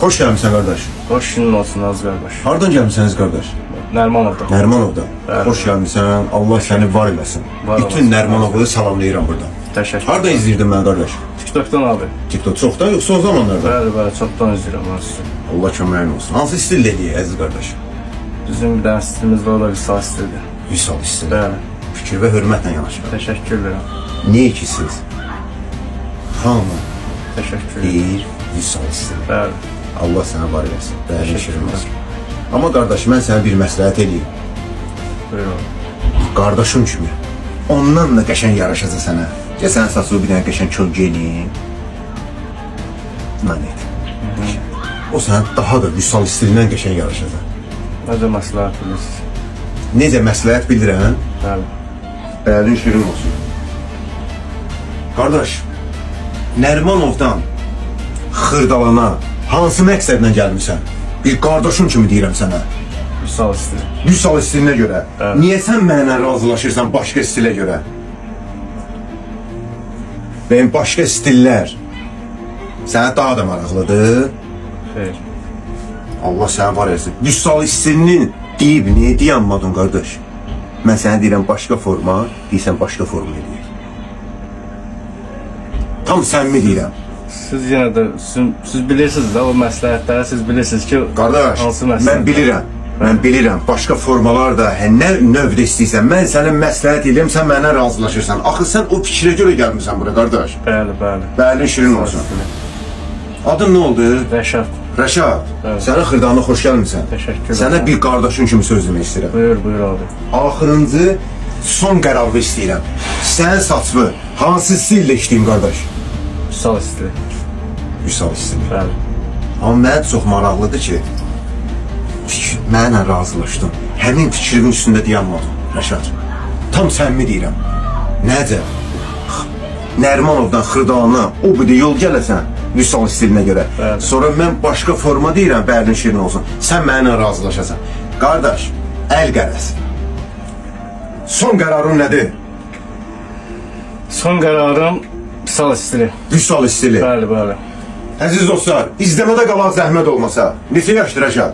Hoş gelmişsin kardeş. Hoş günün olsun az kardeş. Hardan gelmişsiniz kardeş? Nermanov'dan. Nermanov'dan. Evet. Hoş gelmişsin. Allah seni var eylesin. Var Bütün olasın. Nermanov'u salamlayıram burada. Teşekkür. Harda izleyirdim ben kardeş? TikTok'tan abi. TikTok çoktan yok son zamanlarda. Bəli, çoktan izləyirəm ben sizi. Allah köməyin olsun. Hansı stil dediği əziz kardeş? Bizim bir dənə stilimiz var, o da Vüsal stilidir. Vüsal stili. Bəli. Fikir ve hürmetle yanaşır. Teşekkür ederim. Niye ki siz? Hamı Teşekkür ederim. deyir Vüsal stili. Bəli. Allah sana var eylesin. Değerli Teşekkür şirin ederim. olsun. Ama kardeş ben sana bir məsləhət edeyim. Buyurun. Kardeşim kimi. Ondan da qəşəng yaraşacaq sənə. Gəl sən saçı bir dənə qəşəng kölgə eləyim. Mən et. O sənə daha da Vüsal stilindən qəşəng yaraşacaq. Necə məsləhət bilirsiniz? Necə məsləhət bildirən? Bəli. Bəyərin şirin olsun. Qardaş, Nərmanovdan Xırdalana hansı məqsədlə gəlmisən? Bir qardaşın kimi deyirəm sənə. Vüsal stili. Vüsal stilinə görə. Evet. Niyə sən mənlə razılaşırsan başqa stilə görə? Benim başqa stillər sənə daha da maraqlıdır. Xeyr. Allah sənə var etsin. Vüsal stilinin deyib, niyə dayanmadın qardaş? Mən sənə deyirəm başqa forma, deyirsən başqa forma eləyir. Tam səmimi deyirəm. Siz yenə də, siz bilirsiniz də o məsləhətləri, siz bilirsiniz ki, Qardaş, hansı məsləhət? mən bilirəm. Mən bilirəm, başqa formalar da, nə növdə istəyirsən, mən sənə məsləhət edirəm, sən mənə razılaşırsan. Axı sən o fikrə görə gəlmirsən bura, qardaş. Bəli, bəli. Bəlin şirin olsun. Adın nə oldu? Rəşad. Rəşad, Evet. sənə Xırdanı xoş gəlmirsən. Təşəkkür Sənə ederim. bir qardaşın kimi söz demək istəyirəm. Buyur abi. Axırıncı, son qərarı istəyirəm. Sən saçlı, hansı stillə işləyim, qardaş? Vüsal stili. Vüsal stili. Bəli. Amma mənə çox maraqlıdır ki, mənə razılaşdın. Həmin fikrimin üstündə dayanmadın, Rəşad. Tam səmimi deyirəm. Necə? Nərmanovdan Xırdalana o bir yol gələsən, Vüsal stilinə görə. Bəli. Sonra mən başqa forma deyirəm, bəlin şirin olsun. Sən mənimlə razılaşasan. Qardaş, əl qərəz. Son qərarın nədir? Son qərarım Vüsal stili. Vüsal stili. Bəli, bəli. Əziz dostlar, izləmədə qalaq zəhmət olmasa. Neçə yaşdır Rəşad?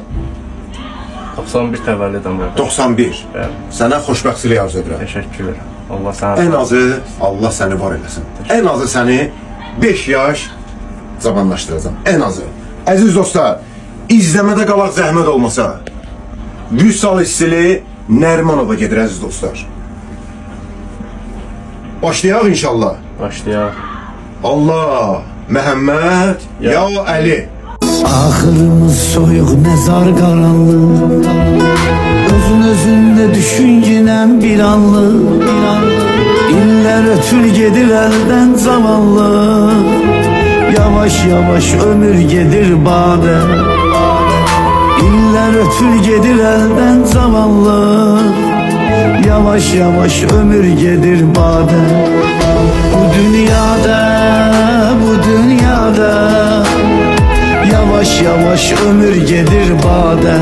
91 təvəllüdəm qardaş. 91. Bəli. Sənə xoşbəxtçilik arzu edirəm. Təşəkkür ederim. Allah sənə En azı Allah səni var eləsin. En azı səni 5 yaş zamanlaşdıracağam. En azı. Əziz dostlar, izləmədə qalaq zəhmət olmasa. Vüsal stili Nərmanova gedir əziz dostlar. Başlayaq inşallah. başlayaq. Allah, Məhəmməd, ya Əli. Ahırımız soyuq, mezar qaranlıq. Özün düşüncinen bir anlık. İller ötür gedir elden zavallı. Yavaş yavaş ömür gedir bade. İller ötür gedir elden zavallı. Yavaş yavaş ömür gedir bade. Bu dünyada yavaş yavaş ömür gedir bade.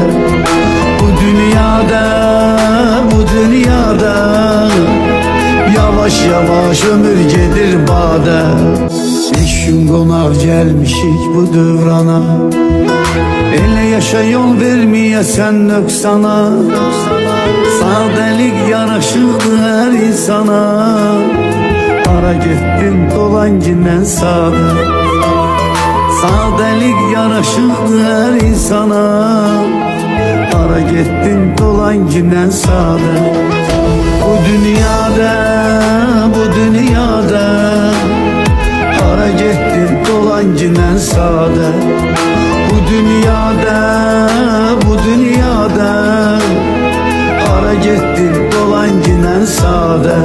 Bu dünyada yavaş yavaş ömür gedir bade. İlk gün qonar gelmişik bu dövrana. Elə yaşa yol vermeyesen nöqsana. Sadelik yaraşırdı her insana. Ara getdin dolan gindən sade. Sadelik yaraşırdı her insana. Ara getdin dolan gindən sade. Bu dünyada ara getdin dolan gindən sade. Bu dünyada ara getdin dolan gindən sade.